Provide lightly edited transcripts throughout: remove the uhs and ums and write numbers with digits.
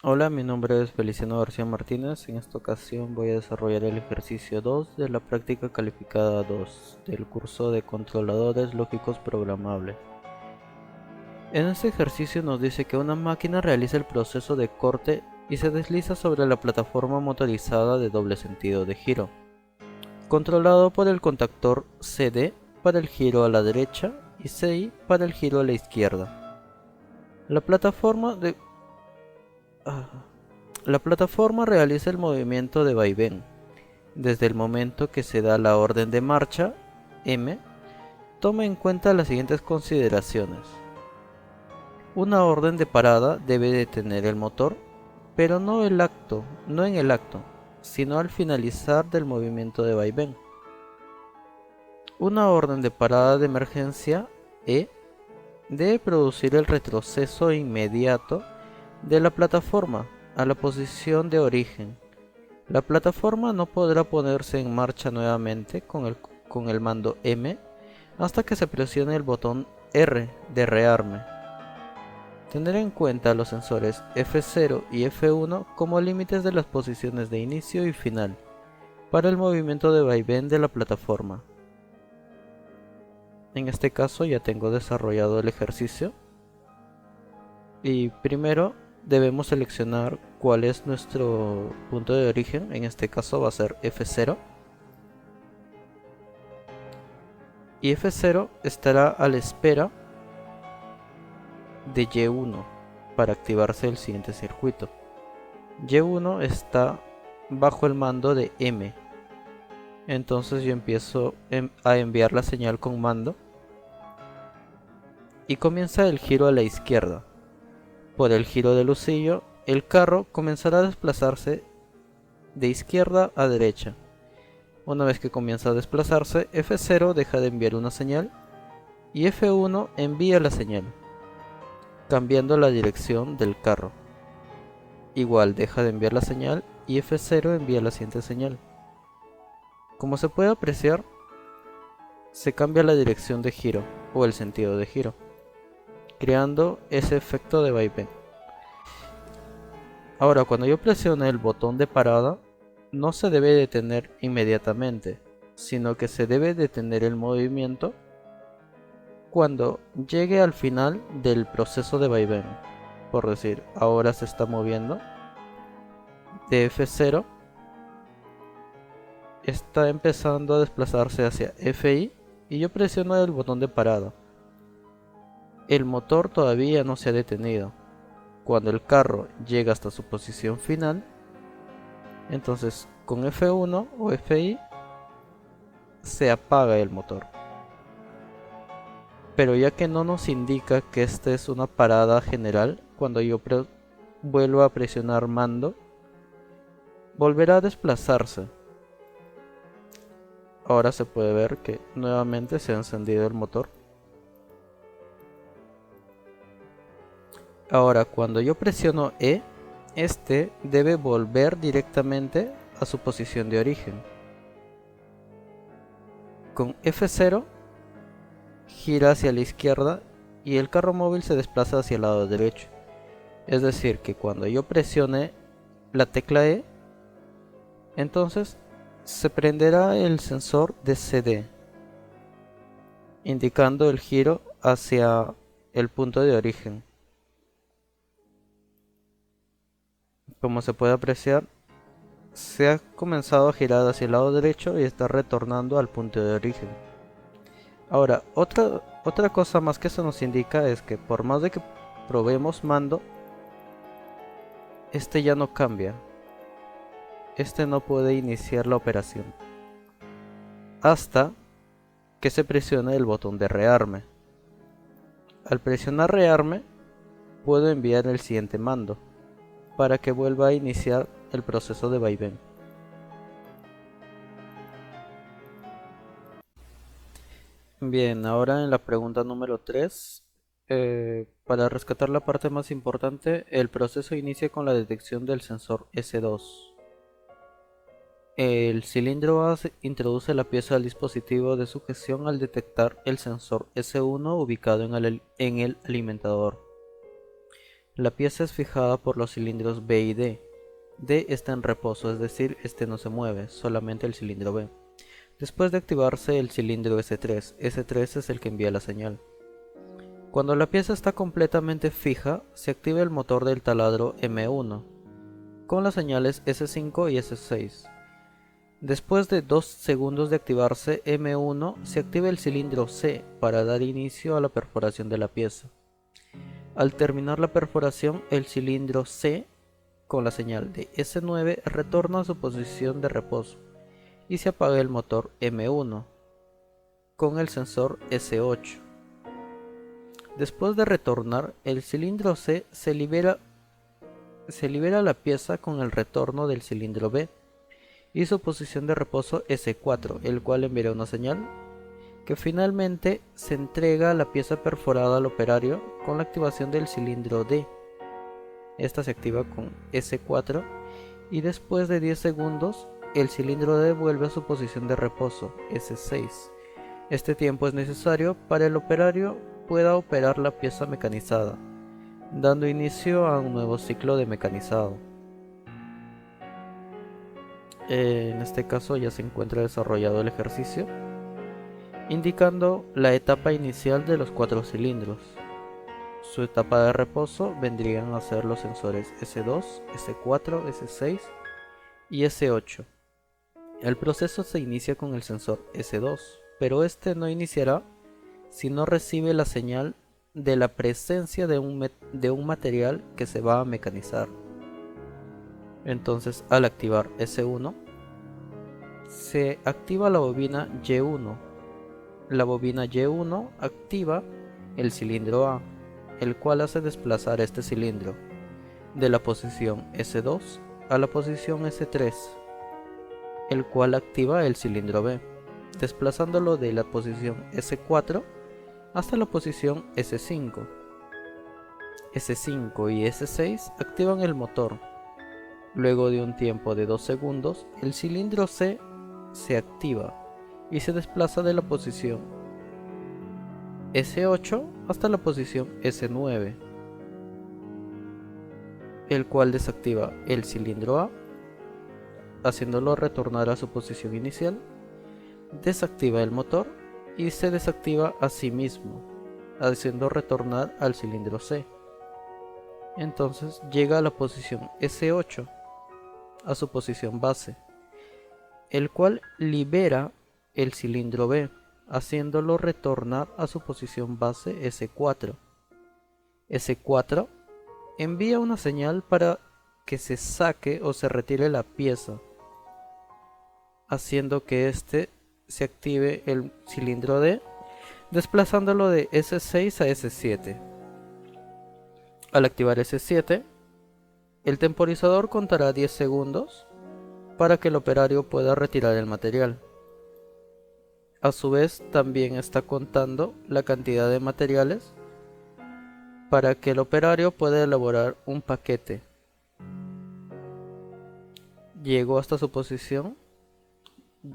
Hola, mi nombre es Feliciano García Martínez. En esta ocasión voy a desarrollar el ejercicio 2 de la práctica calificada 2 del curso de controladores lógicos programables. En este ejercicio nos dice que una máquina realiza el proceso de corte y se desliza sobre la plataforma motorizada de doble sentido de giro, controlado por el contactor CD para el giro a la derecha y CI para el giro a la izquierda. La plataforma de ah, La plataforma realiza el movimiento de vaivén. Desde el momento que se da la orden de marcha, M, toma en cuenta las siguientes consideraciones. Una orden de parada debe detener el motor, pero no en el acto, sino al finalizar del movimiento de vaivén. Una orden de parada de emergencia, E, debe producir el retroceso inmediato de la plataforma a la posición de origen. La plataforma no podrá ponerse en marcha nuevamente con el mando M hasta que se presione el botón R de rearme. Tener en cuenta los sensores F0 y F1 como límites de las posiciones de inicio y final para el movimiento de vaivén de la plataforma. En este caso ya tengo desarrollado el ejercicio y primero debemos seleccionar cuál es nuestro punto de origen. En este caso va a ser F0. Y F0 estará a la espera de Y1 para activarse el siguiente circuito. Y1 está bajo el mando de M, entonces yo empiezo a enviar la señal con mando y comienza el giro a la izquierda. Por el giro del lucillo, el carro comenzará a desplazarse de izquierda a derecha. Una vez que comienza a desplazarse, F0 deja de enviar una señal y F1 envía la señal, cambiando la dirección del carro. Igual deja de enviar la señal y F0 envía la siguiente señal. Como se puede apreciar, se cambia la dirección de giro o el sentido de giro, creando ese efecto de vaivén. Ahora, cuando yo presione el botón de parada, no se debe detener inmediatamente, sino que se debe detener el movimiento cuando llegue al final del proceso de vaivén. Por decir, ahora se está moviendo de F0, está empezando a desplazarse hacia FI y yo presiono el botón de parada. El motor todavía no se ha detenido. Cuando el carro llega hasta su posición final, entonces con F1 o FI se apaga el motor. Pero ya que no nos indica que esta es una parada general, cuando yo vuelvo a presionar mando, volverá a desplazarse. Ahora se puede ver que nuevamente se ha encendido el motor. Ahora cuando yo presiono E, este debe volver directamente a su posición de origen. Con F0 gira hacia la izquierda y el carro móvil se desplaza hacia el lado derecho. Es decir, que cuando yo presione la tecla E, entonces se prenderá el sensor de CD, indicando el giro hacia el punto de origen. Como se puede apreciar, se ha comenzado a girar hacia el lado derecho y está retornando al punto de origen. Ahora, otra cosa más que eso nos indica es que por más de que probemos mando, este ya no cambia. Este no puede iniciar la operación hasta que se presione el botón de rearme. Al presionar rearme, puedo enviar el siguiente mando para que vuelva a iniciar el proceso de vaivén. Bien, ahora en la pregunta número 3, para rescatar la parte más importante, el proceso inicia con la detección del sensor S2. El cilindro A introduce la pieza al dispositivo de sujeción al detectar el sensor S1 ubicado en el alimentador. La pieza es fijada por los cilindros B y D. D está en reposo, es decir, este no se mueve, solamente el cilindro B. Después de activarse el cilindro S3, S3 es el que envía la señal. Cuando la pieza está completamente fija, se activa el motor del taladro M1, con las señales S5 y S6. Después de 2 segundos de activarse M1, se activa el cilindro C para dar inicio a la perforación de la pieza. Al terminar la perforación, el cilindro C, con la señal de S9, retorna a su posición de reposo y se apaga el motor M1 con el sensor S8. Después de retornar, el cilindro C se libera la pieza con el retorno del cilindro B y su posición de reposo S4, el cual enviará una señal que finalmente se entrega a la pieza perforada al operario con la activación del cilindro D. Esta se activa con S4 y después de 10 segundos el cilindro D vuelve a su posición de reposo, S6. Este tiempo es necesario para el operario pueda operar la pieza mecanizada, dando inicio a un nuevo ciclo de mecanizado. En este caso ya se encuentra desarrollado el ejercicio, indicando la etapa inicial de los 4 cilindros. Su etapa de reposo vendrían a ser los sensores S2, S4, S6 y S8. El proceso se inicia con el sensor S2, pero este no iniciará si no recibe la señal de la presencia de un material que se va a mecanizar. Entonces, al activar S1, se activa la bobina Y1. La bobina Y1 activa el cilindro A, el cual hace desplazar este cilindro de la posición S2 a la posición S3, el cual activa el cilindro B, desplazándolo de la posición S4 hasta la posición S5. S5 y S6 activan el motor. Luego de un tiempo de 2 segundos, el cilindro C se activa y se desplaza de la posición S8 hasta la posición S9, el cual desactiva el cilindro A, haciéndolo retornar a su posición inicial, desactiva el motor y se desactiva a sí mismo, haciendo retornar al cilindro C. Entonces llega a la posición S8, a su posición base, el cual libera el cilindro B, haciéndolo retornar a su posición base S4. S4 envía una señal para que se saque o se retire la pieza, haciendo que este se active el cilindro D, desplazándolo de S6 a S7. Al activar S7, el temporizador contará 10 segundos para que el operario pueda retirar el material. A su vez, también está contando la cantidad de materiales para que el operario pueda elaborar un paquete. Llegó hasta su posición,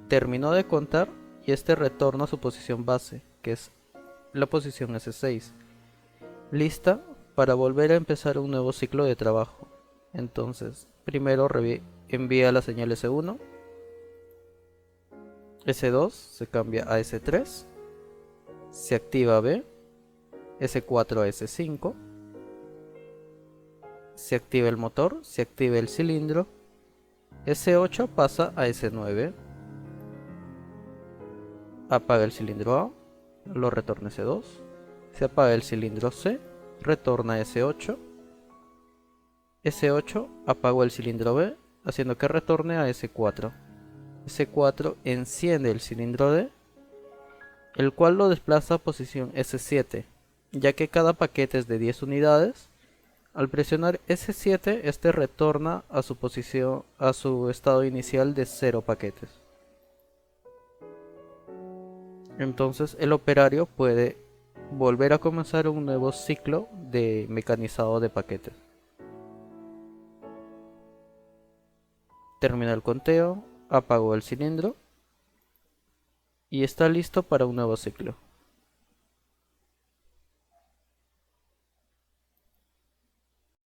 terminó de contar y este retorna a su posición base, que es la posición S6, lista para volver a empezar un nuevo ciclo de trabajo. Entonces, primero envía la señal S1, S2 se cambia a S3, se activa B, S4 a S5, se activa el motor, se activa el cilindro, S8 pasa a S9, apaga el cilindro A, lo retorna S2, se apaga el cilindro C, retorna S8, S8 apagó el cilindro B, haciendo que retorne a S4. S4 enciende el cilindro D, el cual lo desplaza a posición S7, ya que cada paquete es de 10 unidades. Al presionar S7, este retorna a su posición, a su estado inicial de 0 paquetes. Entonces el operario puede volver a comenzar un nuevo ciclo de mecanizado de paquetes. Termina el conteo, apagó el cilindro y está listo para un nuevo ciclo.